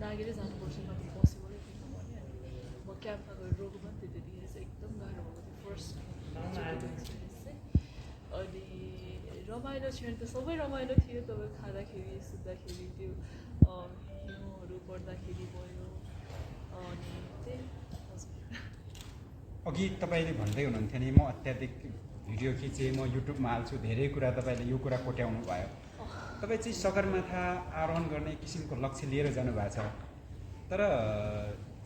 नागेरै जानुपर्छ नत्र पोसिबलै थिएन भने अनि म क्याम्पमा गएर रोगो पनि त्यतिखेर चाहिँ एकदम गाह्रो भएको थियो फर्स्ट एक्सपिरियन्स चाहिँ अनि रमाइलो क्षण त सबै रमाइलो थियो तपाईँ खाँदाखेरि सुत्दाखेरि त्यो हिउँहरू पर्दाखेरि भयो अनि त्यही अघि तपाईँले भन्दै हुनुहुन्थ्यो नि म अत्याधिक भिडियो खिचेँ म युट्युबमा हाल्छु धेरै कुरा तपाईँले यो कुरा कोट्याउनु भयो तपाईँ चाहिँ सगरमाथा आरोहण गर्ने किसिमको लक्ष्य लिएर जानुभएको छ तर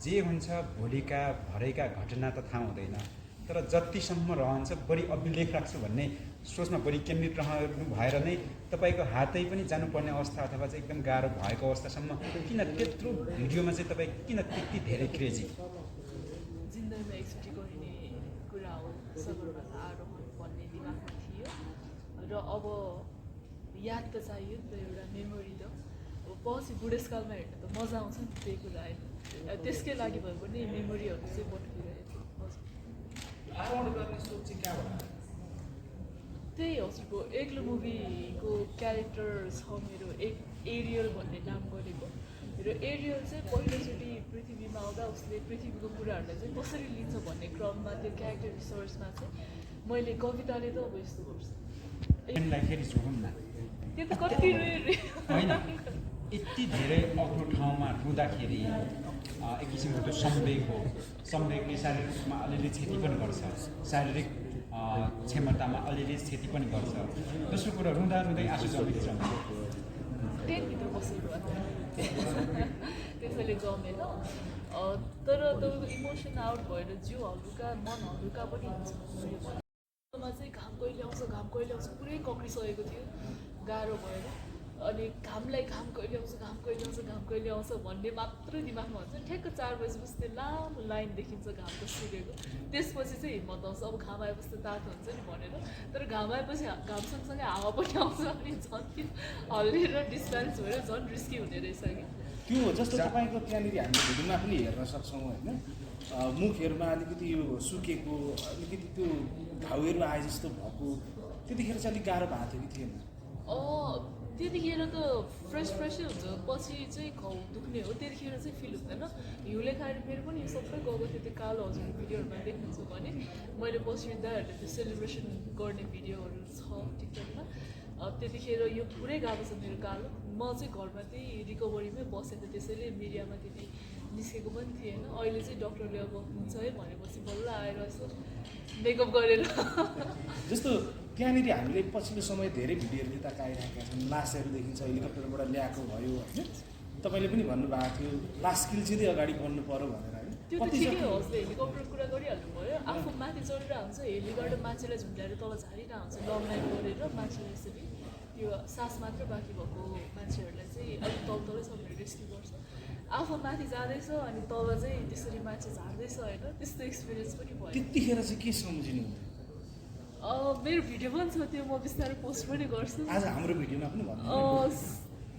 जे हुन्छ भोलिका भरेका घटना त थाहा हुँदैन तर जतिसम्म रहन्छ बढी अभिलेख राख्छु भन्ने सोचमा बढी केन्द्रित रहनु भएर नै तपाईँको हातै पनि जानुपर्ने अवस्था अथवा चाहिँ एकदम गाह्रो भएको अवस्थासम्म किन त्यत्रो भिडियोमा चाहिँ तपाईँ किन त्यति धेरै क्रेजी जिन्दगीमा एकचोटि गरिने कुरा हो सगरमाथा आरोहण भन्ने दिमागमा थियो र अब याद त चाहियो नि त एउटा मेमोरी त अब पछि बुढेसकालमा हेर्नु त मजा आउँछ नि त्यही कुरा होइन त्यसकै लागि भए पनि मेमोरीहरू चाहिँ बटुलिरहेको त्यही हजुरको एक्लो मुभीको क्यारेक्टर छ मेरो एरियल भन्ने नाम गरेको र एरियल चाहिँ पहिलोचोटि पृथ्वीमा आउँदा उसले पृथ्वीको कुराहरूलाई चाहिँ कसरी लिन्छ भन्ने क्रममा त्यो क्यारेक्टर रिसर्चमा चाहिँ मैले कविताले त अब यस्तो गर्छ त्यो त कति होइन यति धेरै अग्लो ठाउँमा रुँदाखेरि एक किसिमको त्यो संवेगले शारीरिक रूपमा अलिअलि क्षति पनि गर्छ शारीरिक क्षमतामा अलिअलि क्षति पनि गर्छ दोस्रो कुरा रुँदा रुँदै आँसु जमिन्छ ट्रेनभित्र बसेको त्यसैले जमेन तर तपाईँको इमोसन आउट भएर जिउ हल्का मन हल्का पनि हुन्छ चाहिँ घाम कहिले आउँछ पुरै कक्रिसकेको थियो गाह्रो भएर अनि घामलाई घाम कहिले आउँछ भन्ने मात्र दिमागमा हुन्छ ठ्याक्क 4 बजेपछि त्यो लामो लाइन देखिन्छ घामको सूर्यको त्यसपछि चाहिँ हिम्मत आउँछ अब घाम आएपछि त तातो हुन्छ नि भनेर तर घाम आएपछि घाम सँगसँगै हावा पनि आउँछ अनि झन् त्यो हल्लिएर डिस्ब्यालेन्स भएर झन् रिस्की हुने रहेछ कि त्यो जस्तो तपाईँको त्यहाँनिर हामीले भिडियोमा पनि हेर्न सक्छौँ होइन मुखहरूमा अलिकति यो सुकेको अलिकति त्यो घाउहरू आए जस्तो भएको त्यतिखेर चाहिँ अलिक गाह्रो भएको थियो कि थिएन त्यतिखेर त फ्रेसै हुन्छ पछि चाहिँ घाउ दुख्ने हो त्यतिखेर चाहिँ फिल हुँदैन हिउँले खाएर मेरो पनि सबै गएको थियो त्यो कालो हजुर भिडियोहरूमा देख्नुहुन्छ भने मैले पछि दाहरूले त्यो सेलिब्रेसन गर्ने भिडियोहरू छ टिकटकमा त्यतिखेर यो पुरै गएको छ मेरो कालो म चाहिँ घरमा त्यही रिकभरीमै बसेको त्यसैले मिडियामा त्यति निस्केको पनि थिएन अहिले चाहिँ डक्टरले अब हुन्छ है भनेपछि बल्ल आएर यसो मेकअप गरेर जस्तो त्यहाँनिर हामीले पछिल्लो समय धेरै भिडियोहरू त्यता आइरहेका छन् लासहरू देखिन्छ हेलिकप्टरबाट ल्याएको भयो होइन तपाईँले पनि भन्नुभएको थियो लास स्किल चाहिँ अगाडि बढ्नु पऱ्यो भनेर होइन त्यो त ठिकै हो हेलिकप्टर कुरा गरिहाल्नु भयो आफू माथि चढिरहेको हुन्छ हेलीबाट मान्छेलाई झुन्डाएर तल झारिरहेको हुन्छ लङ लाइन गरेर मान्छेलाई यसरी त्यो सास मात्र बाँकी भएको मान्छेहरूलाई चाहिँ अलिक तलै छ भनेर रेस्क्यु गर्छ आफू माथि जाँदैछ अनि तल चाहिँ त्यसरी मान्छे झार्दैछ होइन त्यस्तो एक्सपिरियन्स पनि भयो त्यतिखेर चाहिँ के सम्झिनु मेरो भिडियो पनि छ त्यो म बिस्तारै पोस्ट पनि गर्छु आज हाम्रो भिडियोमा पनि भन्नु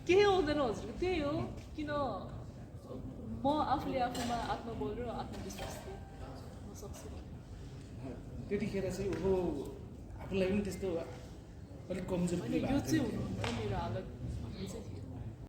केही आउँदैन हजुरको त्यही हो किन म आफूले आफूमा आत्मबल र आत्मविश्वास थिएँ म सक्छु त्यतिखेर चाहिँ ओहो आफूलाई पनि त्यस्तो अलिक कमजोर यो चाहिँ हुनुहुन्न मेरो हालत भन्ने चाहिँ